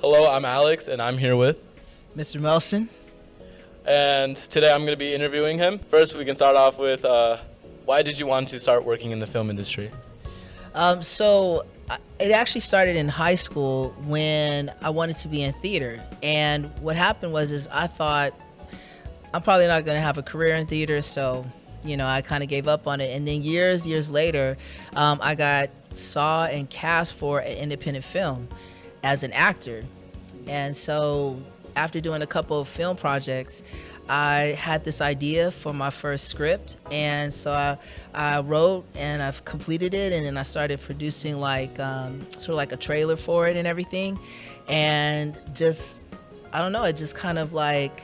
Hello, I'm Alex, and I'm here with. Mr.Melson. And today I'm going to be interviewing him. First, we can start off with why did you want to start working in the film industry? It actually started in high school when I wanted to be in theater. And what happened was I thought I'm probably not going to have a career in theater, so I kind of gave up on it. And then years later, I saw and cast for an independent film as an actor. And so after doing a couple of film projects, I had this idea for my first script, and so I wrote and I've completed it, and then I started producing sort of like a trailer for it and everything. And just, I don't know, it just kind of like,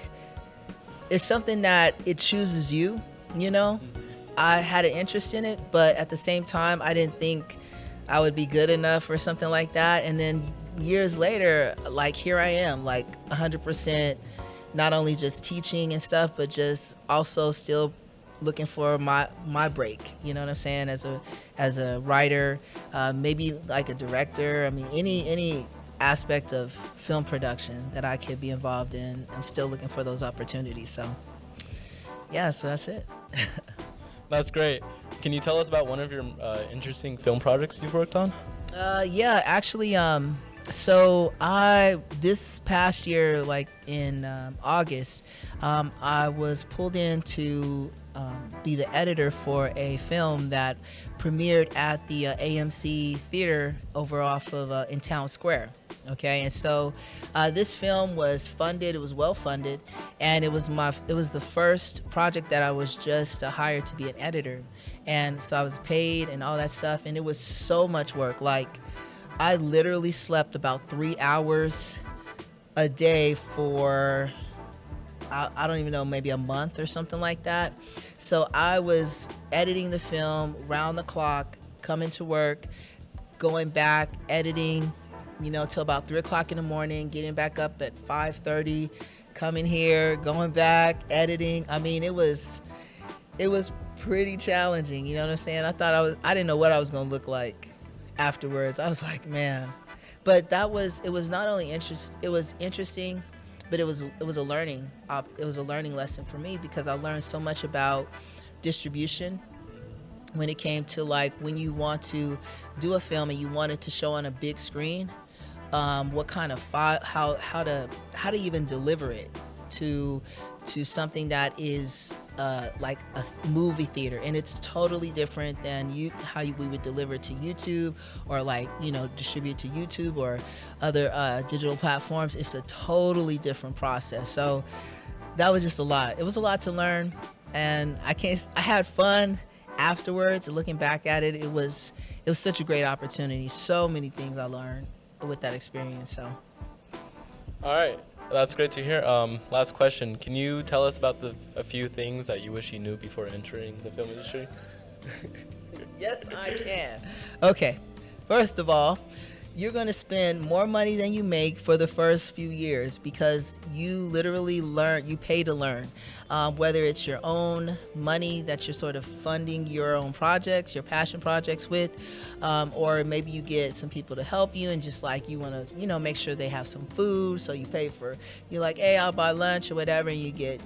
it's something that it chooses you, I had an interest in it, but at the same time, I didn't think I would be good enough or something like that. And then years later, like here I am, like 100%, not only just teaching and stuff, but just also still looking for my break. You know what I'm saying? As a writer, maybe like a director. I mean, any aspect of film production that I could be involved in, I'm still looking for those opportunities. So yeah, so that's it. That's great. Can you tell us about one of your interesting film projects you've worked on? Yeah, actually, this past year, like in August, I was pulled in to be the editor for a film that premiered at the AMC Theater over off of in Town Square. Okay, and so this film was funded. It was well funded, and it was the first project that I was just hired to be an editor, and so I was paid and all that stuff, and it was so much work. Like, I literally slept about 3 hours a day for I don't even know, maybe a month or something like that. So I was editing the film round the clock, coming to work, going back, editing, till about 3 o'clock in the morning, getting back up at 5:30, coming here, going back, editing. I mean, it was pretty challenging. You know what I'm saying? I didn't know what I was going to look like afterwards. I was like, man. But it was not only it was interesting, but it was a learning lesson for me, because I learned so much about distribution when it came to, like, when you want to do a film and you want it to show on a big screen, what kind of how to even deliver it to something that is like a movie theater, and it's totally different than we would deliver it to YouTube, or distribute to YouTube or other digital platforms. It's a totally different process. So that was just a lot. It was a lot to learn, and I had fun afterwards. Looking back at it, it was such a great opportunity. So many things I learned with that experience. So All right. That's great to hear. Last question. Can you tell us about a few things that you wish you knew before entering the film industry? Yes, I can. Okay. First of all, you're going to spend more money than you make for the first few years, because you literally you pay to learn. Whether it's your own money that you're sort of funding your own projects, your passion projects with, or maybe you get some people to help you, and just like you want to, make sure they have some food, so you pay for, you're like, hey, I'll buy lunch or whatever, and you get,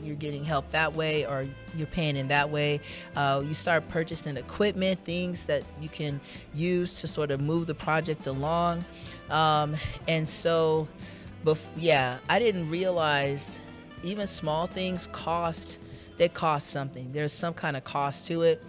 you're getting help that way, or you're paying in that way. You start purchasing equipment, things that you can use to sort of move the project along. And so, I didn't realize even small things cost something. There's some kind of cost to it.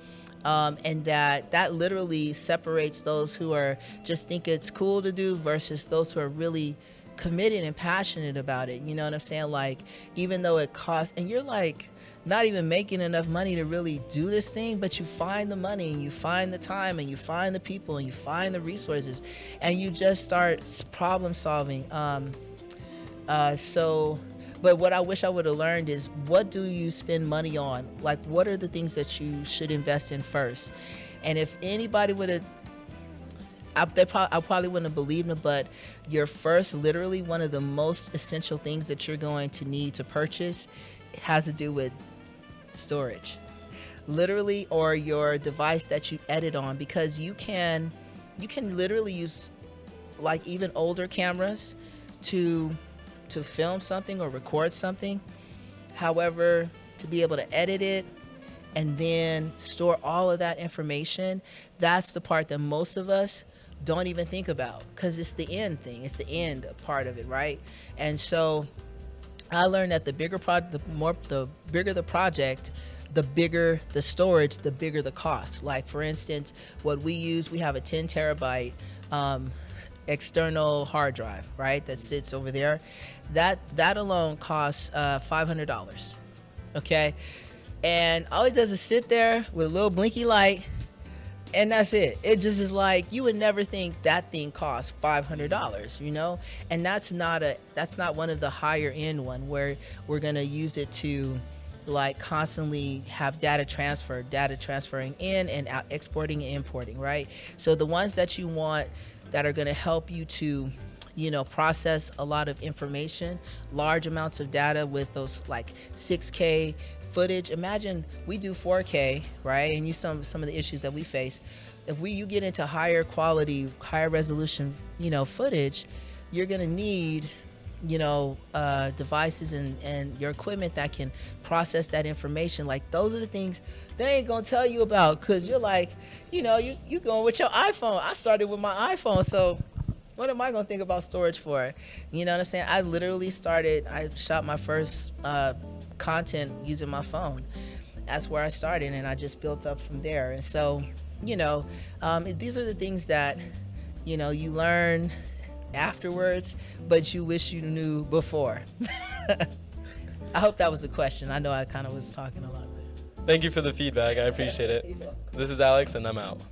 And that literally separates those who are just think it's cool to do versus those who are really committed and passionate about it. You know what I'm saying? Like, even though it costs, and you're like not even making enough money to really do this thing, but you find the money and you find the time and you find the people and you find the resources, and you just start problem solving. But what I wish I would have learned is, what do you spend money on? Like, what are the things that you should invest in first? And if anybody would have, I probably wouldn't have believed it, but literally one of the most essential things that you're going to need to purchase has to do with storage, literally, or your device that you edit on, because you can literally use like even older cameras to film something or record something. However, to be able to edit it and then store all of that information, that's the part that most of us don't even think about, because it's the end thing. It's the end part of it, right? And so I learned that the bigger the bigger the project, the bigger the storage, the bigger the cost. Like for instance, what we use, we have a 10 terabyte external hard drive, right? That sits over there. That alone costs $500. Okay, and all it does is sit there with a little blinky light, and that's it. It just is like, you would never think that thing costs $500, you know? And that's not one of the higher end one where we're gonna use it to like constantly have data transferring in and out, exporting and importing, right? So the ones that you want that are gonna help you to, you know, process a lot of information, large amounts of data with those like 6K footage. Imagine we do 4K, right? And some of the issues that we face. If you get into higher quality, higher resolution, you know, footage, you're gonna need, you know, devices and your equipment that can process that information. Like those are the things they ain't gonna tell you about, because you're like, you know, you going with your iPhone. I started with my iPhone, so what am I gonna think about storage for? You know what I'm saying? I shot my first content using my phone. That's where I started, and I just built up from there. And so, you know, these are the things that, you know, you learn afterwards, but you wish you knew before. I hope that was a question. I know I kind of was talking a lot there. Thank you for the feedback. I appreciate it. This is Alex, and I'm out.